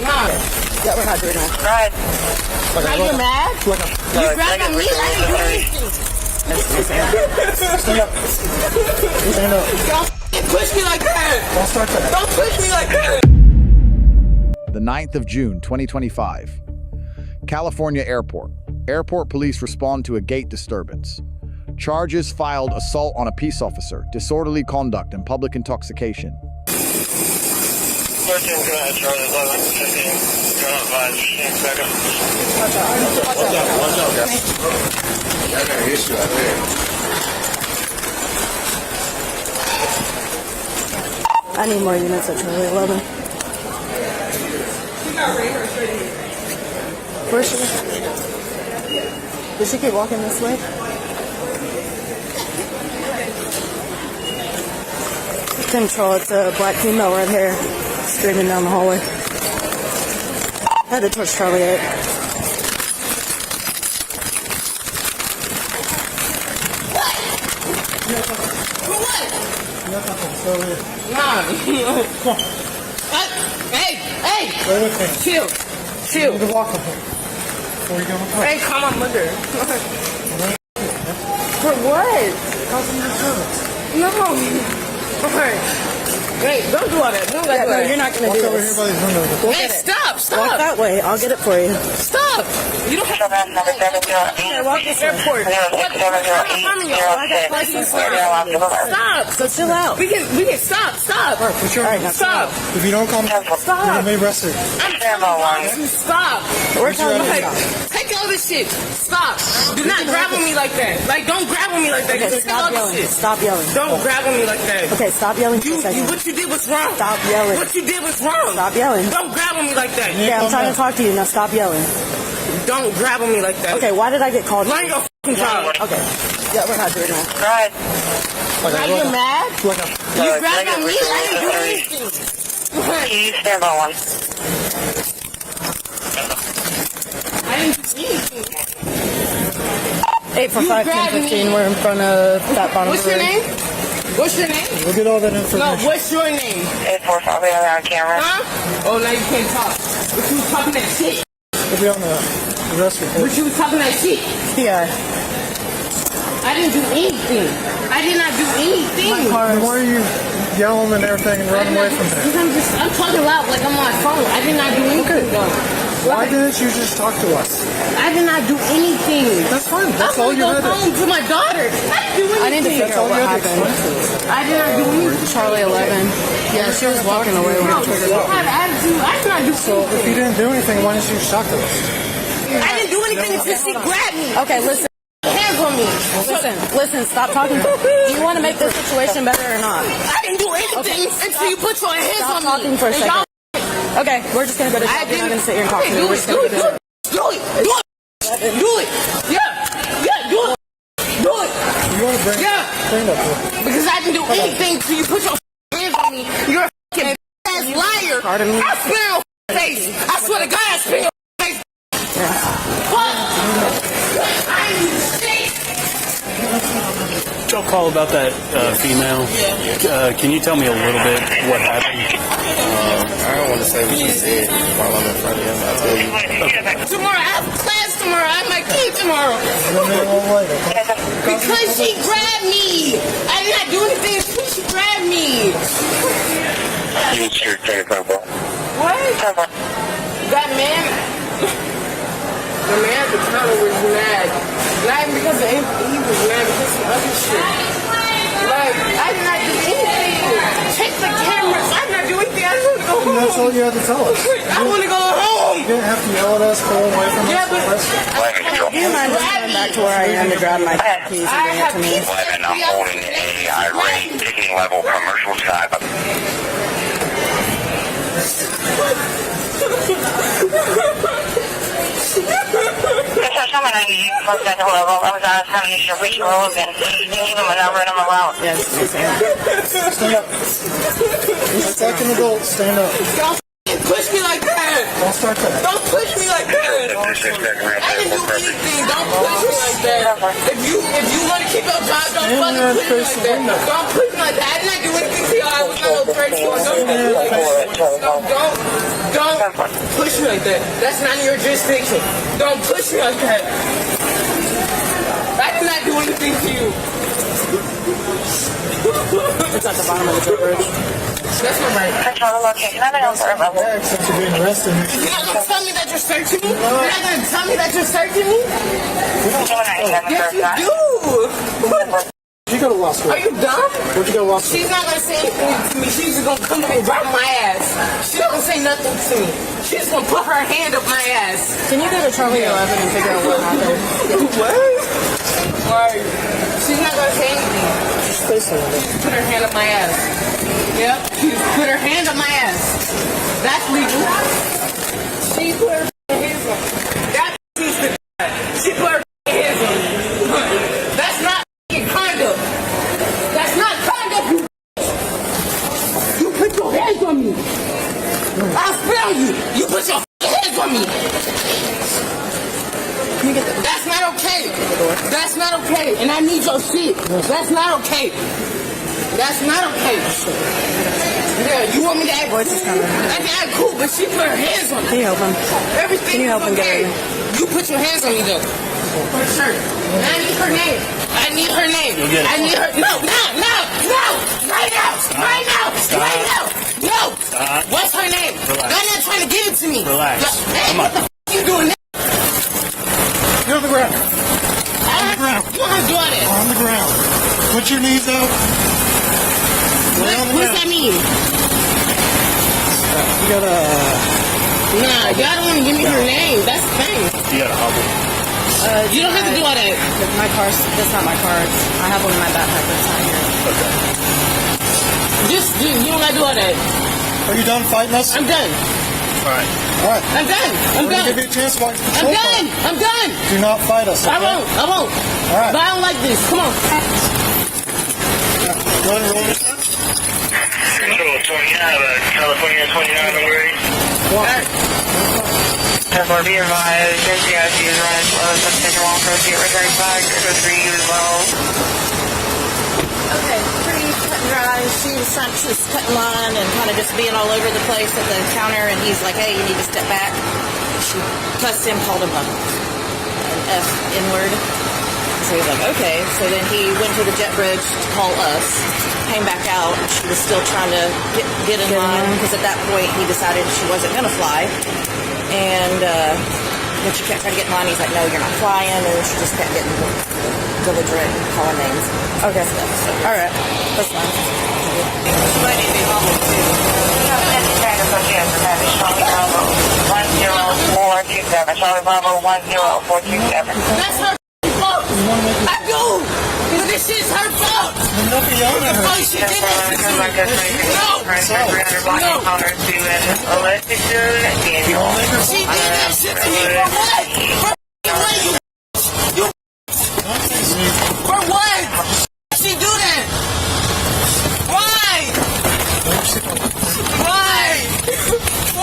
Nah. Yeah, we're not doing that. Right. Now you're mad? You grabbed on me? I didn't do anything. Stand up. Stand up. Don't push me like that. Don't start that. Don't push me like that. The 9th of June, 2025. California Airport. Airport police respond to a gate disturbance. Charges filed: assault on a peace officer, disorderly conduct, and public intoxication. 13, go ahead, Charlie, 11, 15, turn on 5, 15 seconds. Watch out, guys. I got an issue out there. I need more units at Charlie 11. Where's she? Did she keep walking this way? Control, it's a black female right here, screaming down the hallway. Headed towards Charlie 8. Nah. Hey. Chill. You can walk with her. Before you go home. Hey, calm my mother. For what? Customer service. No. Alright. Hey, don't do all that. Don't do No, that. you're not going to Walk do over this. here by these windows. Hey, stop. Walk that way. I'll get it for you. Stop. You don't have to. Number 708. Okay, walk this way. Airport. Stop. So chill out. We can stop. Put your All right, now Stop. If you don't come, you're Stop. gonna be arrested. Stop. We're telling you Like, stop. take all this shit. Stop. Do not grab on me like that. Like, don't grab on me like that. Okay, Take all stop this yelling. shit. Stop yelling. Don't grab on me like that. Okay, stop yelling for a second. What you did was wrong. Stop yelling. What you did was wrong. Stop yelling. Don't grab on me like that. Okay, I'm trying to talk to you. Now stop yelling. Don't grab on me like that. Okay, why did I get called? Learn your f***ing job. Okay. Yeah, we're not doing that. Right. Now you're mad? You grabbed on me? I didn't do anything. You stand by 1. I didn't do anything. 8 for You 5, 10, grabbed 15. me. We're in front of that bottom What's of the your room. name? What's your name? We'll get all that No, information. what's your name? 845, we have on camera. Huh? Oh, now you can't talk. But you was talking that shit. We'll be on the arrest report. But you was talking that shit. Yeah. I didn't do anything. I did not do anything. Then why are you yelling and everything and running away from there? Because I'm talking loud like I'm on my phone. I did not do anything though. Why didn't you just talk to us? I did not do anything. That's fine. That's all I'm you gonna had go to home to my daughter. I didn't do anything. I need to figure out what happened. I did not do anything. Charlie 11. Yeah, she was walking away when No, we you triggered up. have attitude. I did not do So if you anything. didn't do anything, why didn't you just talk to us? I didn't do anything until she grabbed me. Okay, listen. Hands on me. Listen, stop talking. Do you want to make this situation better or not? I didn't do anything until you put your hands Stop on me. talking for a And second. y'all- Okay, we're just going to go to jail. We're not going to sit here and talk to you. Do We're it, just going to do go it, do it, do it. Yeah, do it. Do it. You want to bring Yeah. stand up here? Because I didn't do anything till you put your hands on me. You're a fucking ass liar. Pardon me? I spit in your face. I swear to God, I spit in your face. What? I ain't do shit. Y'all call about that female. Can you tell me a little bit what happened? I don't want to say what you said while I'm in front of him. I'll tell you. Tomorrow, I have class tomorrow. I have my kid tomorrow. Because she grabbed me. I did not do anything until she grabbed me. You should take a couple. What? That man, the man at the counter was mad. Not even because of anything, he was mad because of other shit. Like, I did not do anything. Take the cameras. I did not do anything. I just want to go home. That's all you had to tell us. I want to go home. You didn't have to yell at us, pull away from Yeah, us. but Do you mind just going back to where I am to grab my keys and bring it to me? 11, I'm holding a irate ticking level commercial side. I was out of town. You should reach roll again. You give him a number and I'm allowed. Yes, Stand up. You're a second adult. Stand up. Don't push me like that. Don't start that. Don't push me like that. I didn't do anything. Don't push me like that. If you want to keep your job, don't fucking push me like that. Don't push me like that. I did not do anything to y'all. I was on no threat. Don't do me like that. Don't push me like that. That's not your jurisdiction. Don't push me like that. I did not do anything to you. It's at the bottom of the bridge. That's not right. Control the location. I'm in third level. Since you're being arrested. You're not going to tell me that you're searching me? You're not going to tell me that you're searching me? Yes, you do. You go to law school. Are you dumb? Where'd you go to law school? She's not going to say anything to me. She's just going to come to me and drop my ass. She's not going to say nothing to me. She's just going to put her hand up my ass. Can you go to Charlie 11 and figure out what happened? What? Like, she's not going to say anything. Just say something. She put her hand up my ass. Yep, she put her hand up my ass. That's legal. She put her hands on me. That's legal. She put her hands on me. That's not conduct. That's not conduct, you. You put your hands on me. I'll spell you. You put your hands on me. That's not okay. That's not okay. And I need your shit. That's not okay. That's not okay. Yeah, you want me to act? Voice is coming. I can act cool, but she put her hands on me. Can you help him? Everything Can you help is him get okay. ready? You put your hands on me though. For sure. And I need her name. I need her name. You'll get it. I need her. No. Right now. Right now. Stop. Right now. No. Stop. What's her name? Relax. I'm not trying to give it to me. Relax. Hey, Come on. what the f*** you doing now? Get on the ground. On the ground. You want to do all that? On the ground. Put your knees out. Lay on the What's ground. that mean? You gotta. Nah, y'all don't want to give me her name. That's the thing. You gotta hobble. You don't have to do all that. My car's, that's not my car. I have one in my backpack, but it's not here. Okay. You don't have to do all that. Are you done fighting us? I'm done. All right. All right. I'm done. I'm We're gonna done. give you a chance to watch the I'm control done. car. I'm done. Do not fight us. I Okay? won't. I won't. All right. But I don't like this. Come on. Go ahead and roll it. Control 29, California 29 number 8. Therefore, be advised, NCIC is running slow, substation wall for the return back, so 3 as well. Okay, pretty cut and dry. She was cutting line and kind of just being all over the place at the counter, and he's like, hey, you need to step back. She cussed him, called him an F N-word. So he was like, okay. So then he went to the jet bridge to call us, came back out, and she was still trying to get in line, because at that point he decided she wasn't going to fly. And when she kept trying to get in line, he's like, no, you're not flying, and she just kept getting belligerent and calling names. Okay. Stuff, so. All right. That's fine. She might need to be humble, too. Charlie Bravo 10427. That's her fault. I do. But this shit's her fault. Nobody on The her. fuck she did that to me. No. She did that shit to me for what? For what, you for what? She do that? Why? Why?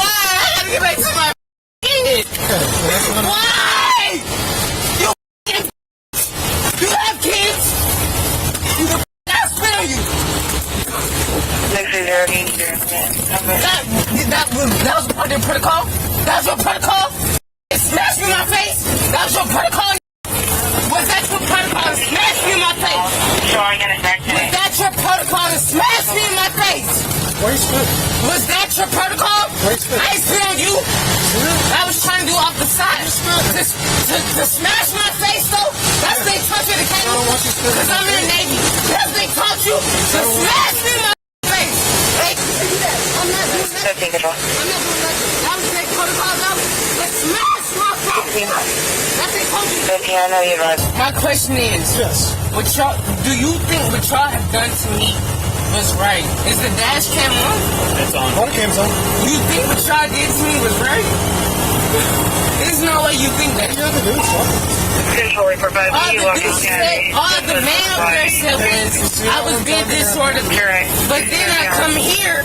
I gotta get back to my kid. Why? You have kids? I spare you. That was part of the protocol? That was your protocol? It smashed me in my face? That was your protocol? Was that your protocol to smash me in my face? Was that your protocol to smash me in my face? Was that your protocol? I ain't spit on you. I was trying to do off the side. To smash my face though? That's what they taught you to came because I'm in the Navy. That's what they taught you to smash me in my face. Hey, do that. I'm not doing that. I'm not doing that. That was their protocol though. To smash my face. That's what they told you. My question is, what y'all, do you think what y'all have done to me was right? Is the dash cam on? It's on. Bodycam's on. You think what y'all did to me was right? There's no way you think that. You have to do something. All the man up there said was I was being disorderly. But then I come here,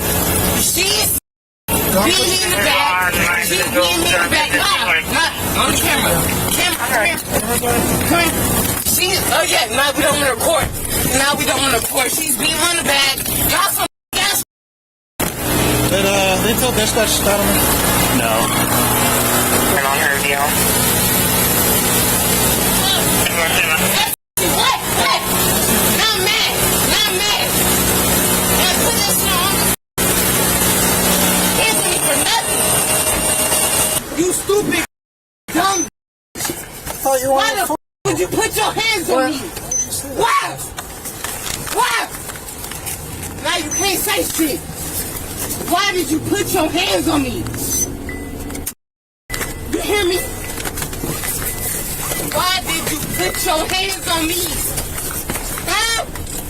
she's being in the back. She's being in the back. On the camera. Come here. Oh yeah, now we don't want to record. Now we don't want to record. She's being on the back. Y'all some gas. Did they tell dispatch to stop me? No. Turn on her deal. What? Not mad. Now put this on. Hands on me for nothing. You stupid, dumb. Oh, you Why the f would you put your hands on me? Why? Now you can't say shit. Why did you put your hands on me? You hear me? Why did you put your hands on me? Huh?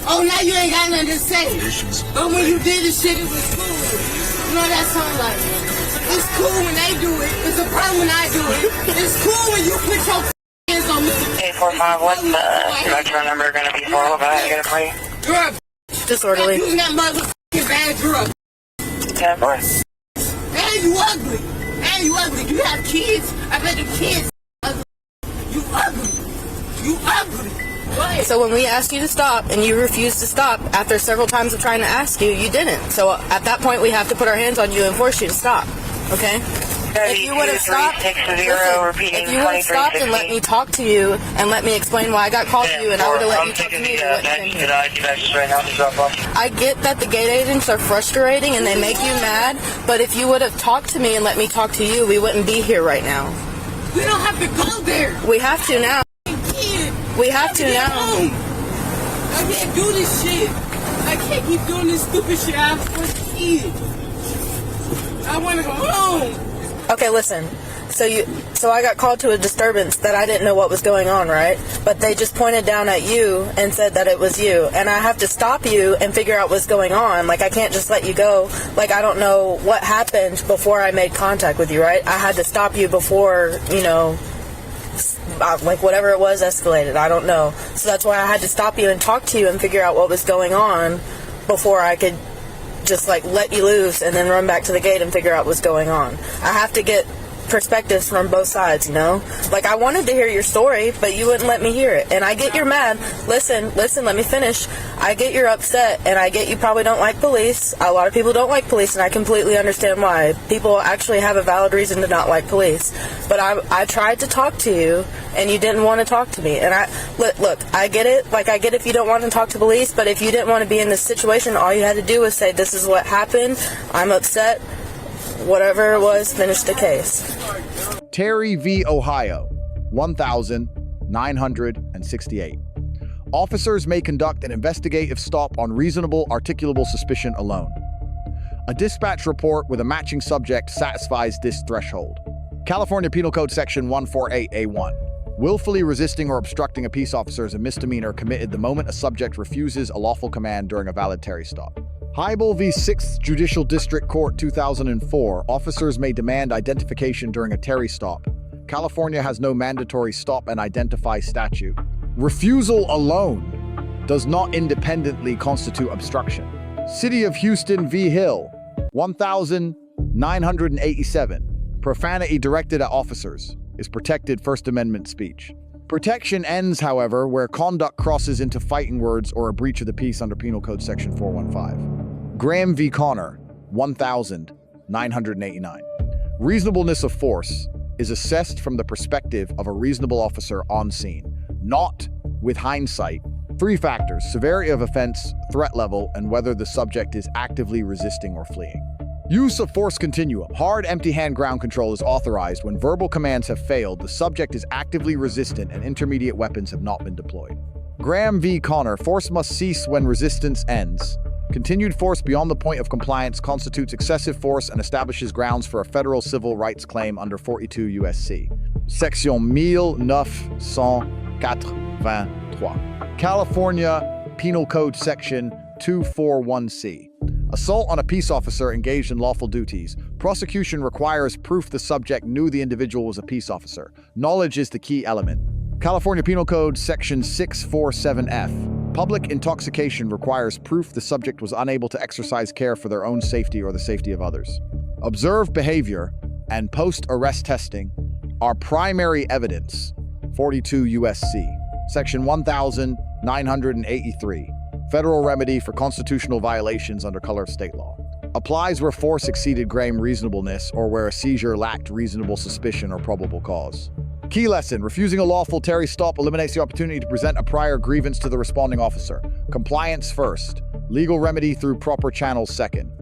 Oh, now you ain't got nothing to say. But when you did this shit, it was cool. You know what that sound like? It's cool when they do it. It's a problem when I do it. It's cool when you put your hands on me. 845, what's the metro number going to be for? What about I get it for you? You're a Disorderly. using that motherfucking badge. You're a 10-4. and you ugly. You have kids. I bet the kids ugly. You ugly. What? So when we asked you to stop and you refused to stop after several times of trying to ask you, you didn't. So at that point, we have to put our hands on you and force you to stop. Okay? If you would have stopped, listen, if you would have stopped and let me talk to you and let me explain why I got called to you and I would have let you talk to me, you wouldn't have been here. I get that the gate agents are frustrating and they make you mad, but if you would have talked to me and let me talk to you, we wouldn't be here right now. We don't have to go there. We have to now. We have to now. I can't do this shit. I can't keep doing this stupid shit. I have a kid. I want to go home. Okay, listen. So I got called to a disturbance that I didn't know what was going on, right? But they just pointed down at you and said that it was you. And I have to stop you and figure out what's going on. Like, I can't just let you go. Like, I don't know what happened before I made contact with you, right? I had to stop you before, like whatever it was escalated. I don't know. So that's why I had to stop you and talk to you and figure out what was going on before I could just like let you loose and then run back to the gate and figure out what's going on. I have to get perspectives from both sides, Like, I wanted to hear your story, but you wouldn't let me hear it. And I get you're mad. Listen, let me finish. I get you're upset, and I get you probably don't like police. A lot of people don't like police, and I completely understand why. People actually have a valid reason to not like police. But I tried to talk to you, and you didn't want to talk to me. And look, I get it. Like, I get if you don't want to talk to police, but if you didn't want to be in this situation, all you had to do was say, this is what happened. I'm upset. Whatever it was, finish the case. Terry v. Ohio, 1968. Officers may conduct an investigative stop on reasonable articulable suspicion alone. A dispatch report with a matching subject satisfies this threshold. California Penal Code Section 148A1. Willfully resisting or obstructing a peace officer is a misdemeanor committed the moment a subject refuses a lawful command during a valid Terry stop. Hybel v. 6th Judicial District Court 2004. Officers may demand identification during a Terry stop. California has no mandatory stop and identify statute. Refusal alone does not independently constitute obstruction. City of Houston v. Hill, 1987. Profanity directed at officers is protected First Amendment speech. Protection ends, however, where conduct crosses into fighting words or a breach of the peace under Penal Code Section 415. Graham v. Connor, 1989. Reasonableness of force is assessed from the perspective of a reasonable officer on scene, not with hindsight. 3 factors: severity of offense, threat level, and whether the subject is actively resisting or fleeing. Use of force continuum. Hard, empty-hand ground control is authorized when verbal commands have failed, the subject is actively resistant, and intermediate weapons have not been deployed. Graham v. Connor, force must cease when resistance ends. Continued force beyond the point of compliance constitutes excessive force and establishes grounds for a federal civil rights claim under 42 U.S.C. Section 1983. California Penal Code Section 241C. Assault on a peace officer engaged in lawful duties. Prosecution requires proof the subject knew the individual was a peace officer. Knowledge is the key element. California Penal Code Section 647F. Public intoxication requires proof the subject was unable to exercise care for their own safety or the safety of others. Observed behavior and post-arrest testing are primary evidence. 42 U.S.C. Section 1983. Federal remedy for constitutional violations under color of state law. Applies where force exceeded grave reasonableness or where a seizure lacked reasonable suspicion or probable cause. Key lesson: refusing a lawful Terry stop eliminates the opportunity to present a prior grievance to the responding officer. Compliance first. Legal remedy through proper channels second.